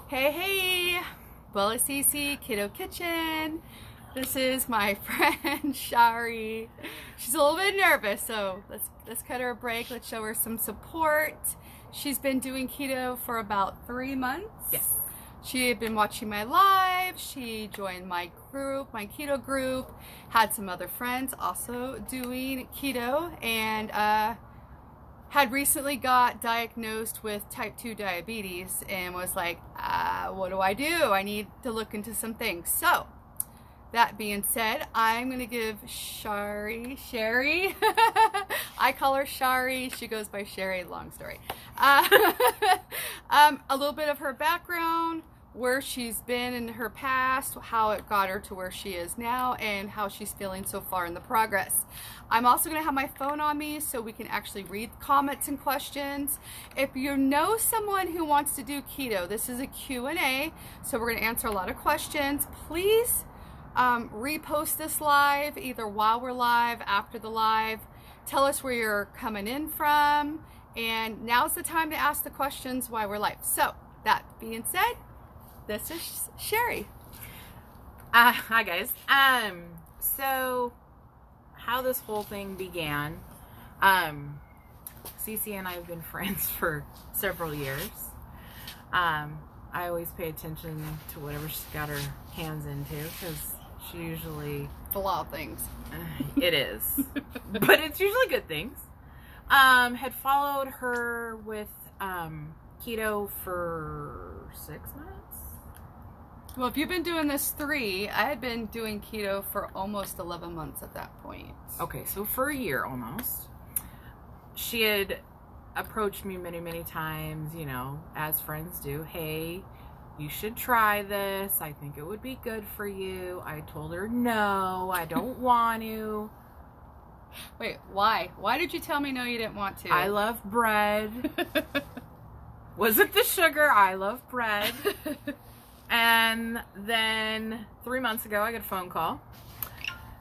Hey, well, it's CC Keto Kitchen. This is my friend Shari. She's a little bit nervous, so let's cut her a break. Let's show her some support. She's been doing keto for about 3 months. Yes. She had been watching my live. She joined my group, my keto group. Had some other friends also doing keto, and had recently got diagnosed with type 2 diabetes and was like, what do? I need to look into some things. So, that being said, I'm going to give Shari, I call her Shari, she goes by Shari, long story, a little bit of her background, where she's been in her past, how it got her to where she is now, and how she's feeling so far in the progress. I'm also going to have my phone on me so we can actually read comments and questions. If you know someone who wants to do keto, this is a Q&A, so we're going to answer a lot of questions. Please repost this live, either while we're live, after the live. Tell us where you're coming in from, and now's the time to ask the questions while we're live. So, that being said, this is Shari. Hi guys. So how this whole thing began, Cece and I have been friends for several years. I always pay attention to whatever she's got her hands into, because she usually... It's a lot of things. It is. But it's usually good things. Had followed her with keto for 6 months. Well, if you've been doing this 3, I had been doing keto for almost 11 months at that point. Okay, so for a year almost. She had approached me many, many times, you know, as friends do. Hey, you should try this. I think it would be good for you. I told her, no, I don't want to. Wait, why? Why did you tell me no, you didn't want to? I love bread. Was it the sugar? I love bread. And then 3 months ago, I got a phone call.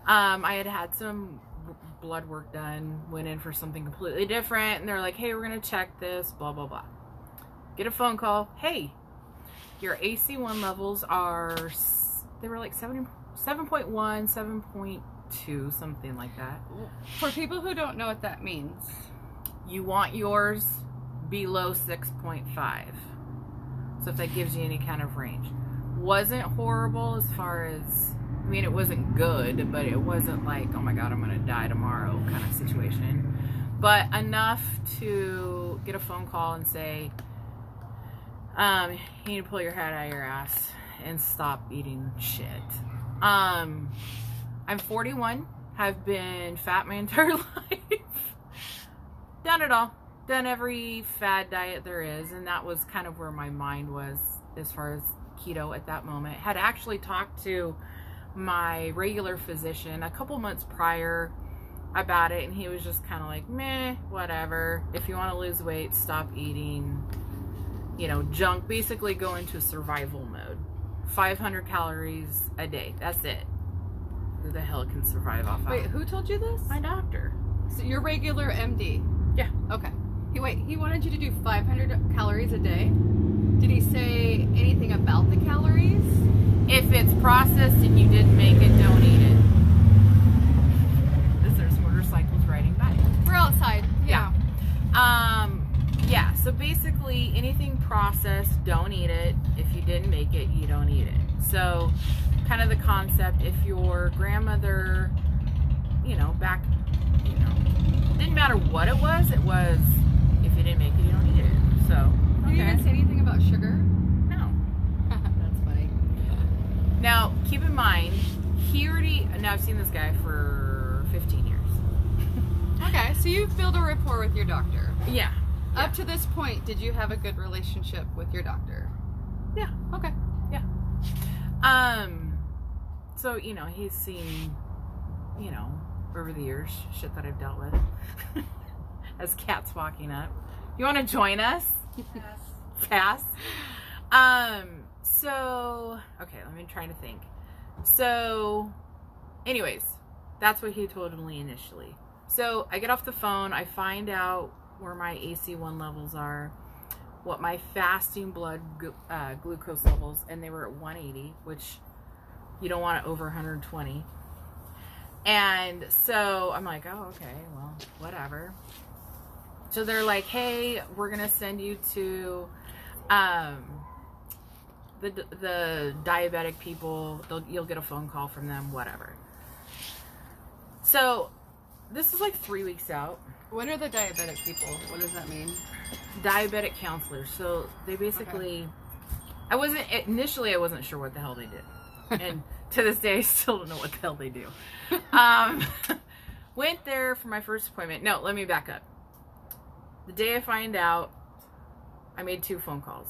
I had some blood work done, went in for something completely different, and they're like, hey, we're going to check this, blah, blah, blah. Get a phone call. Hey, your AC1 levels are, they were like 7.1, 7.2, something like that. For people who don't know what that means. You want yours below 6.5. So if that gives you any kind of range. Wasn't horrible as far as, I mean, it wasn't good, but it wasn't like, oh my God, I'm going to die tomorrow kind of situation. But enough to get a phone call and say, you need to pull your head out of your ass and stop eating shit. I'm 41, have been fat my entire life. Done it all. Done every fad diet there is, and that was kind of where my mind was as far as keto at that moment. Had actually talked to my regular physician a couple months prior about it, and he was just kind of like, meh, whatever. If you want to lose weight, stop eating, you know, junk. Basically go into survival mode. 500 calories a day. That's it. Who the hell can survive off that? Wait, who told you this? My doctor. So your regular MD? Yeah. Okay. He wanted you to do 500 calories a day? Did he say anything about the calories? If it's processed and you didn't make it, don't eat it. There's motorcycles riding by. We're outside. Yeah. Yeah, so basically anything processed, don't eat it. If you didn't make it, you don't eat it. So kind of the concept, if your grandmother, you know, back, you know, didn't matter what it was, if you didn't make it, you don't eat it. So, okay. Did you even say anything about sugar? No. That's funny. Now, keep in mind, now I've seen this guy for 15 years. Okay, so you've built a rapport with your doctor. Yeah. Up to this point, did you have a good relationship with your doctor? Yeah. Okay. Yeah. So, you know, he's seen, you know, over the years, shit that I've dealt with. As cats walking up. You want to join us? Pass. So, okay, let me try to think. So, anyways, that's what he told me initially. So, I get off the phone, I find out where my AC1 levels are. what my fasting blood glucose levels, and they were at 180, which you don't want it over 120. And so I'm like, oh, okay, well, whatever. So they're like, hey, we're going to send you to the diabetic people. You'll get a phone call from them, whatever. So this is like 3 weeks out. When are the diabetic people? What does that mean? Diabetic counselors. So they basically, okay. I wasn't sure what the hell they did. And to this day, I still don't know what the hell they do. Went there for my first appointment. No, let me back up. The day I find out, I made 2 phone calls.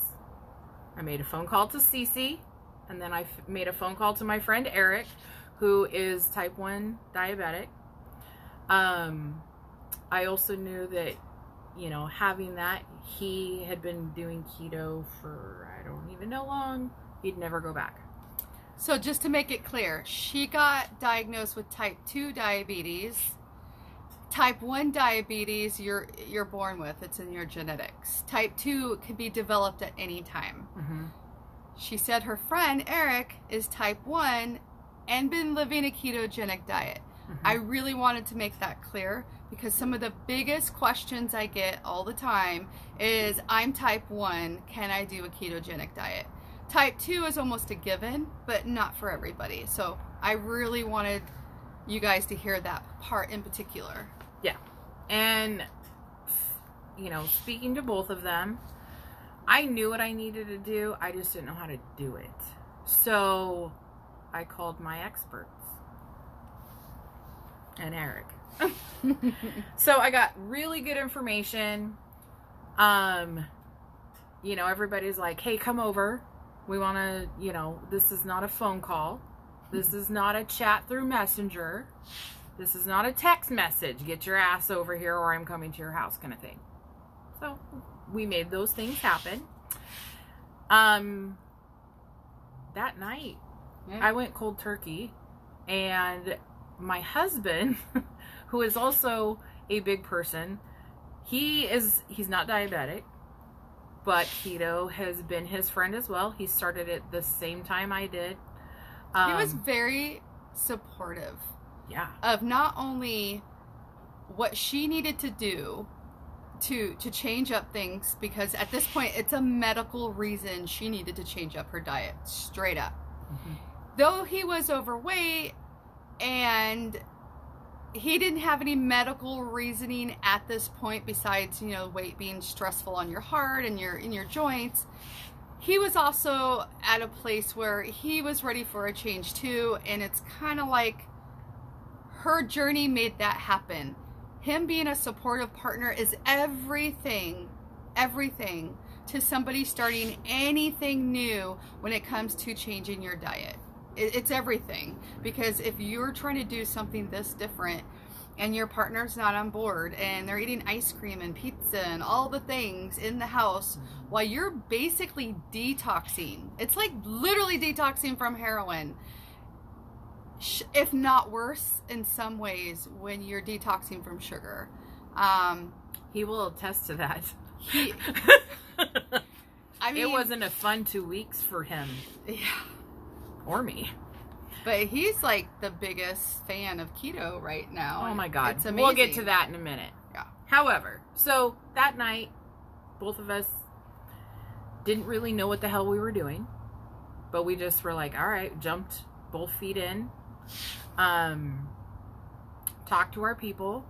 I made a phone call to Cece, and then I made a phone call to my friend Eric, who is type 1 diabetic. I also knew that, you know, having that, he had been doing keto for, I don't even know long. He'd never go back. So just to make it clear, she got diagnosed with type 2 diabetes. Type 1 diabetes, you're born with. It's in your genetics. Type 2 can be developed at any time. Mm-hmm. She said her friend, Eric, is type 1 and been living a ketogenic diet. Mm-hmm. I really wanted to make that clear because some of the biggest questions I get all the time is, I'm type 1, can I do a ketogenic diet? Type 2 is almost a given, but not for everybody. So I really wanted you guys to hear that part in particular. Yeah. And, you know, speaking to both of them, I knew what I needed to do. I just didn't know how to do it. So I called my experts and Eric. So I got really good information. You know, everybody's like, hey, come over. We want to, you know, this is not a phone call. This is not a chat through Messenger. This is not a text message. Get your ass over here or I'm coming to your house kind of thing. So we made those things happen. That night, I went cold turkey, and my husband, who is also a big person, he's not diabetic, but keto has been his friend as well. He started it the same time I did. He was very supportive. Yeah. Of not only what she needed to do to change up things, because at this point it's a medical reason she needed to change up her diet, straight up. Mm-hmm. Though he was overweight and he didn't have any medical reasoning at this point besides, you know, weight being stressful on your heart and in your joints. He was also at a place where he was ready for a change too, and it's kind of like her journey made that happen. Him being a supportive partner is everything to somebody starting anything new when it comes to changing your diet. It's everything, because if you're trying to do something this different and your partner's not on board and they're eating ice cream and pizza and all the things in the house while you're basically detoxing, it's like literally detoxing from heroin, if not worse in some ways when you're detoxing from sugar. He will attest to that. I mean, it wasn't a fun 2 weeks for him. Yeah. Or me. But he's like the biggest fan of keto right now. Oh my God. It's amazing. We'll get to that in a minute. Yeah. However, so that night, both of us didn't really know what the hell we were doing. But we just were like, all right, jumped both feet in. Talked to our people.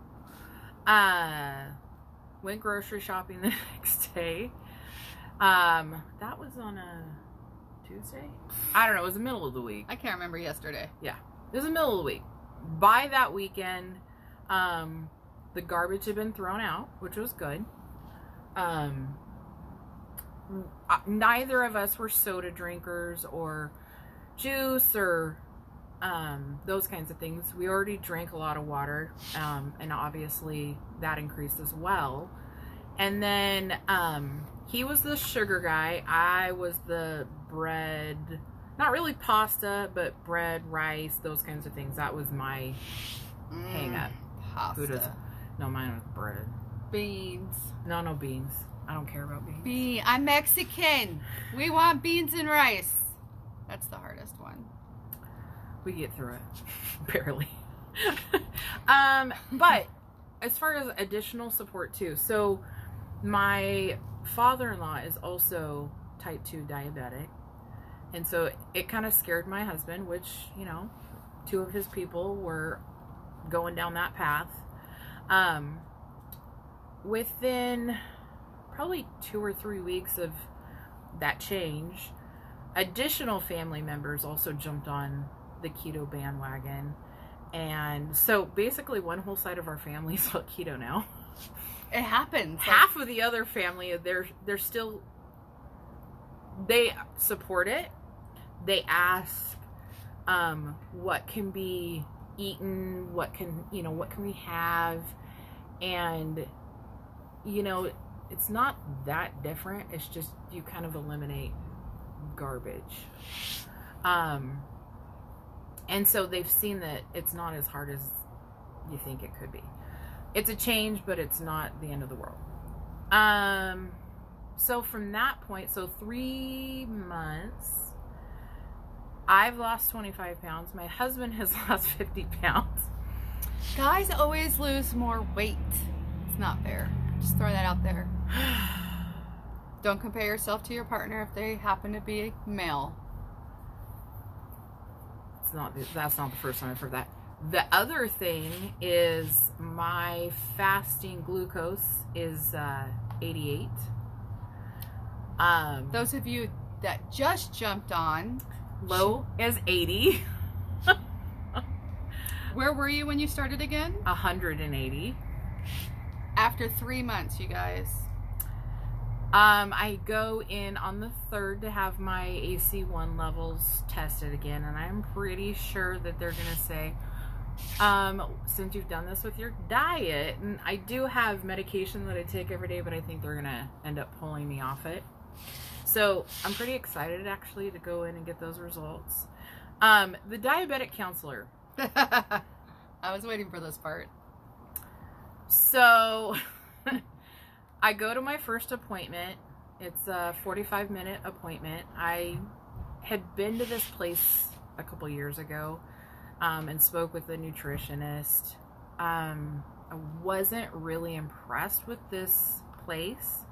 Went grocery shopping the next day. That was on a Tuesday? I don't know. It was the middle of the week. I can't remember yesterday. Yeah. It was the middle of the week. By that weekend, the garbage had been thrown out, which was good. Neither of us were soda drinkers or juice or those kinds of things. We already drank a lot of water, and obviously that increased as well. And then he was the sugar guy. I was the bread, not really pasta, but bread, rice, those kinds of things. That was my hang up. Pasta. No, mine was bread. Beans. No beans. I don't care about beans. I'm Mexican. We want beans and rice. That's the hardest one. We get through it. Barely. But as far as additional support too, so my father-in-law is also type 2 diabetic. And so it kind of scared my husband, which, you know, 2 of his people were going down that path. Within probably 2 or 3 weeks of that change, additional family members also jumped on the keto bandwagon. And so basically one whole side of our family is on keto now. It happens. Half of the other family, they're still, they support it. They ask what can be eaten, what can we have, and you know, it's not that different. It's just you kind of eliminate garbage. And so they've seen that it's not as hard as you think it could be. It's a change, but it's not the end of the world. So from that point, so 3 months, I've lost 25 pounds. My husband has lost 50 pounds. Guys always lose more weight. It's not fair. Just throw that out there. Don't compare yourself to your partner if they happen to be male. That's not the first time I've heard that. The other thing is my fasting glucose is 88. Those of you that just jumped on, low as 80. Where were you when you started again? 180. After 3 months, you guys. I go in on the 3rd to have my AC1 levels tested again, and I'm pretty sure that they're going to say, since you've done this with your diet, and I do have medication that I take every day, but I think they're going to end up pulling me off it. So I'm pretty excited actually to go in and get those results. The diabetic counselor. I was waiting for this part. So I go to my first appointment. It's a 45-minute appointment. I had been to this place a couple years ago and spoke with a nutritionist. I wasn't really impressed with this place,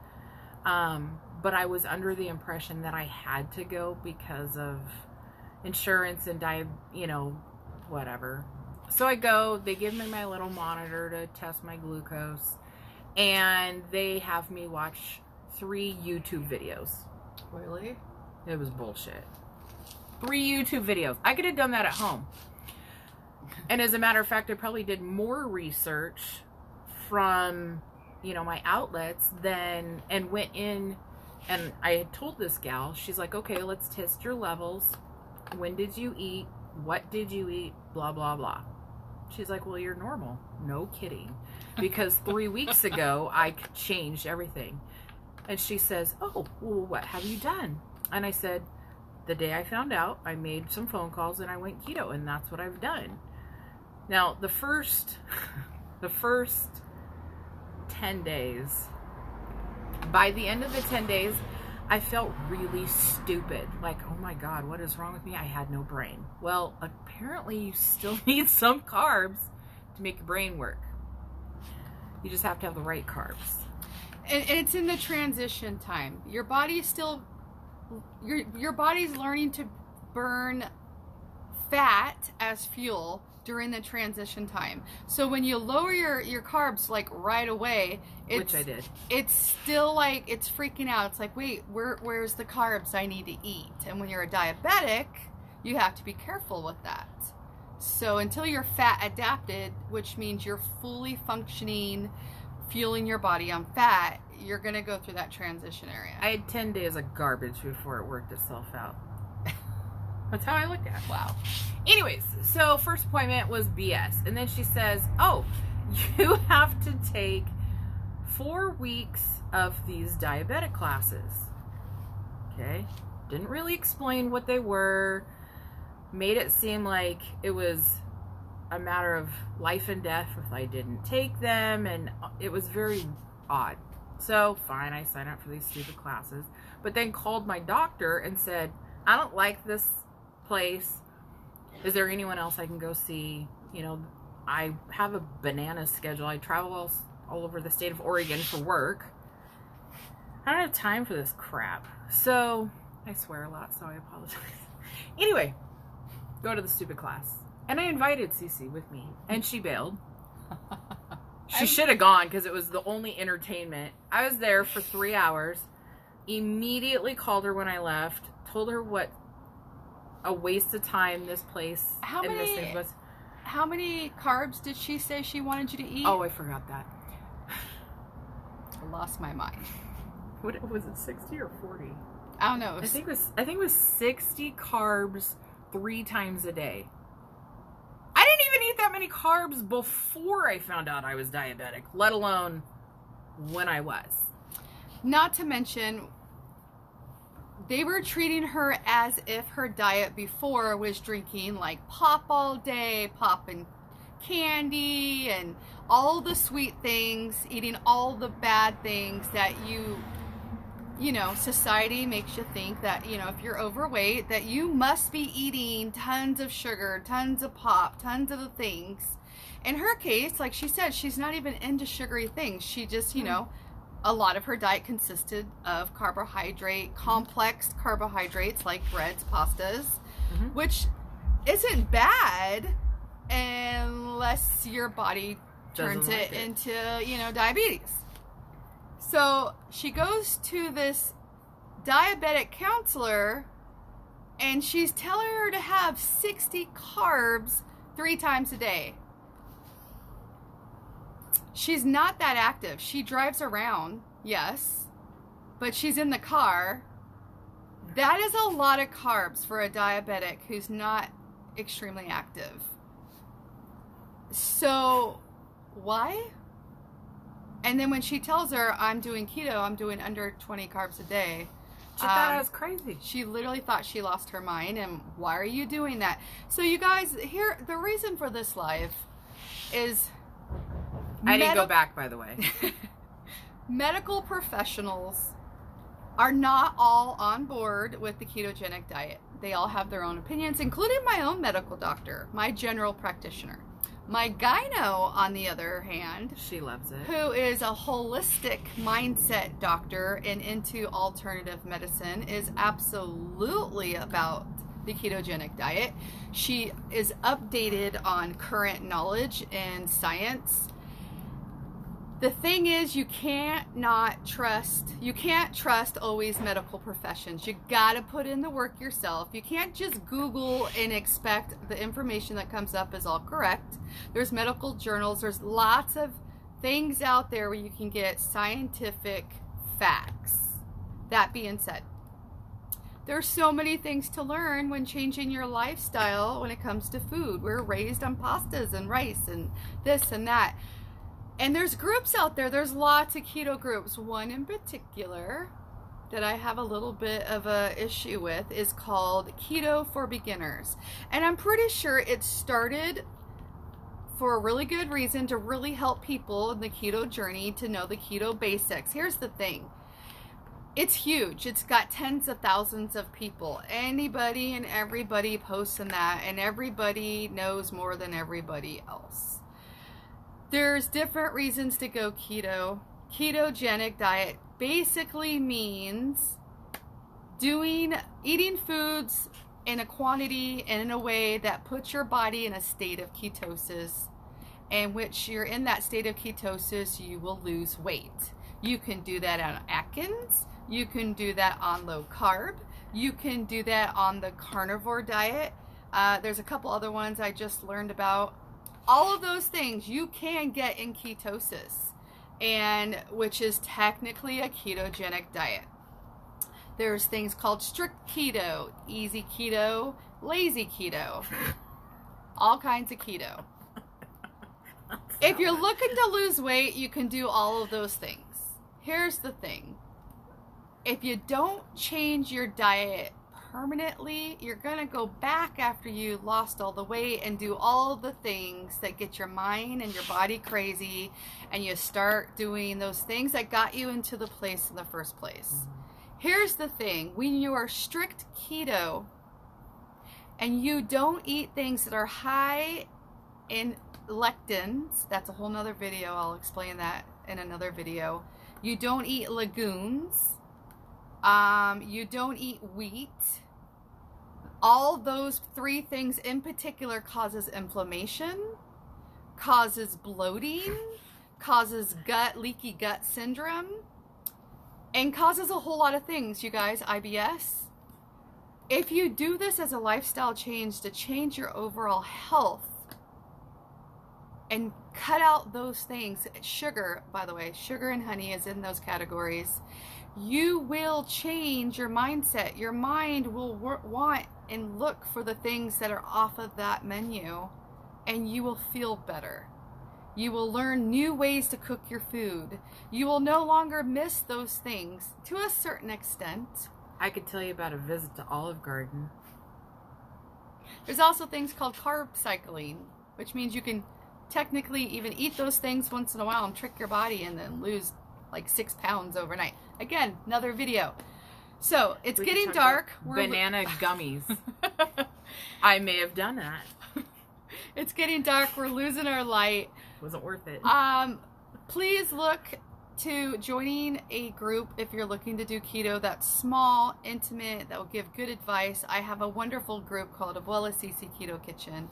but I was under the impression that I had to go because of insurance and whatever. So I go, they give me my little monitor to test my glucose, and they have me watch 3 YouTube videos. Really? It was bullshit. 3 YouTube videos. I could have done that at home. And as a matter of fact, I probably did more research from, my outlets and went in, and I had told this gal, she's like, okay, let's test your levels. When did you eat? What did you eat? Blah, blah, blah. She's like, well, you're normal. No kidding. Because 3 weeks ago, I changed everything. And she says, oh, well, what have you done? And I said, the day I found out, I made some phone calls and I went keto, and that's what I've done. Now, the first 10 days, by the end of the 10 days, I felt really stupid. Like, oh my God, what is wrong with me? I had no brain. Well, apparently you still need some carbs to make your brain work. You just have to have the right carbs. And it's in the transition time. Your body is still, your body's learning to burn fat as fuel during the transition time. So when you lower your carbs like right away, Which I did. It's still like, it's freaking out. It's like, wait, where's the carbs I need to eat? And when you're a diabetic, you have to be careful with that. So until you're fat adapted, which means you're fully functioning, fueling your body on fat, you're going to go through that transition area. I had 10 days of garbage before it worked itself out. That's how I looked at it. Wow. Anyways, so first appointment was BS. And then she says, oh, you have to take 4 weeks of these diabetic classes. Okay. Didn't really explain what they were. Made it seem like it was a matter of life and death if I didn't take them. And it was very odd So, fine, I signed up for these stupid classes. But then called my doctor and said, I don't like this place. Is there anyone else I can go see? You know, I have a banana schedule. I travel all over the state of Oregon for work. I don't have time for this crap. So, I swear a lot, so I apologize. Anyway, go to the stupid class. And I invited Cece with me. And she bailed. She should have gone because it was the only entertainment. I was there for 3 hours. Immediately called her when I left. Told her what a waste of time this place this thing was. How many carbs did she say she wanted you to eat? Oh, I forgot that. I lost my mind. What was it, 60 or 40? I don't know. I think it was 60 carbs 3 times a day. I didn't even eat that many carbs before I found out I was diabetic, let alone when I was. Not to mention, they were treating her as if her diet before was drinking like pop all day, popping candy and all the sweet things, eating all the bad things that you know, society makes you think that, you know, if you're overweight, that you must be eating tons of sugar, tons of pop, tons of the things. In her case, like she said, she's not even into sugary things. She just, you know, a lot of her diet consisted of complex carbohydrates like breads, pastas, which isn't bad unless your body turns it into, you know, diabetes. So she goes to this diabetic counselor and she's telling her to have 60 carbs 3 times a day. She's not that active. She drives around, yes, but she's in the car. That is a lot of carbs for a diabetic who's not extremely active. So, why? And then when she tells her, I'm doing keto, I'm doing under 20 carbs a day. She thought I was crazy. She literally thought she lost her mind. And why are you doing that? So you guys, here, the reason for this live is... I didn't go back, by the way. Medical professionals are not all on board with the ketogenic diet. They all have their own opinions, including my own medical doctor, my general practitioner. My gyno, on the other hand, she loves it, who is a holistic mindset doctor and into alternative medicine, is absolutely about the ketogenic diet. She is updated on current knowledge and science. The thing is, you can't trust always medical professions. You gotta put in the work yourself. You can't just Google and expect the information that comes up is all correct. There's medical journals. There's lots of things out there where you can get scientific facts. That being said, there's so many things to learn when changing your lifestyle when it comes to food. We're raised on pastas and rice and this and that. And there's groups out there. There's lots of keto groups. One in particular that I have a little bit of a issue with is called Keto for Beginners. And I'm pretty sure it started for a really good reason, to really help people in the keto journey to know the keto basics. Here's the thing. It's huge. It's got tens of thousands of people. Anybody and everybody posting that, and everybody knows more than everybody else. There's different reasons to go keto. Ketogenic diet basically means eating foods in a quantity and in a way that puts your body in a state of ketosis, in which you're in that state of ketosis, you will lose weight. You can do that on Atkins. You can do that on low carb. You can do that on the carnivore diet. There's a couple other ones I just learned about. All of those things you can get in ketosis, and which is technically a ketogenic diet. There's things called strict keto, easy keto, lazy keto, all kinds of keto. If you're looking to lose weight, you can do all of those things. Here's the thing. If you don't change your diet permanently. You're gonna go back after you lost all the weight and do all the things that get your mind and your body crazy, and you start doing those things that got you into the place in the first place. Here's the thing: when you are strict keto and you don't eat things that are high in lectins, that's a whole nother video, I'll explain that in another video. You don't eat legumes, you don't eat wheat. All those three things in particular causes inflammation, causes bloating, causes leaky gut syndrome, and causes a whole lot of things, you guys. IBS. If you do this as a lifestyle change to change your overall health and cut out those things, sugar, by the way, sugar and honey is in those categories, you will change your mindset. Your mind will want and look for the things that are off of that menu, and you will feel better. You will learn new ways to cook your food. You will no longer miss those things to a certain extent. I could tell you about a visit to Olive Garden. There's also things called carb cycling, which means you can technically even eat those things once in a while and trick your body and then lose like 6 pounds overnight. Again, another video. So it's getting dark. Banana gummies. I may have done that. It's getting dark. We're losing our light. Wasn't worth it. Please look to joining a group if you're looking to do keto that's small, intimate, that will give good advice. I have a wonderful group called Abuela CC Keto Kitchen.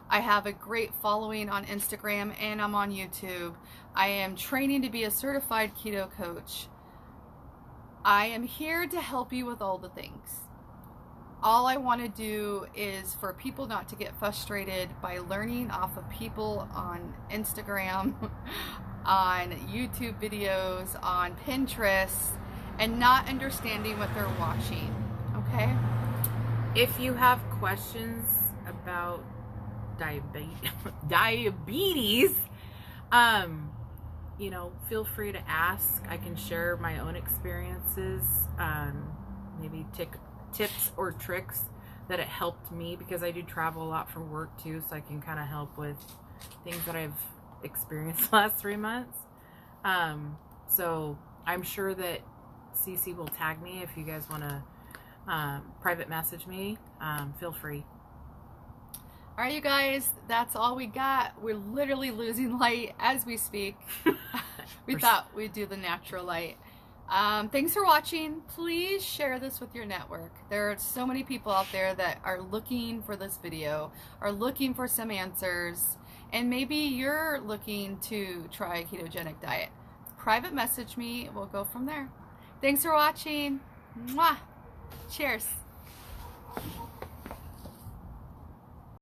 I have a great following on Instagram and I'm on YouTube. I am training to be a certified keto coach. I am here to help you with all the things. All I want to do is for people not to get frustrated by learning off of people on Instagram, on YouTube videos, on Pinterest, and not understanding what they're watching, okay? If you have questions about diabetes, you know, feel free to ask. I can share my own experiences, maybe tips or tricks that it helped me, because I do travel a lot for work too, so I can kind of help with things that I've experienced the last 3 months. So I'm sure that CC will tag me if you guys want to private message me. Feel free. All right, you guys, that's all we got. We're literally losing light as we speak. We thought we'd do the natural light. Thanks for watching. Please share this with your network. There are so many people out there that are looking for this video, are looking for some answers, and maybe you're looking to try a ketogenic diet. Private message me. We'll go from there. Thanks for watching. Mwah. Cheers.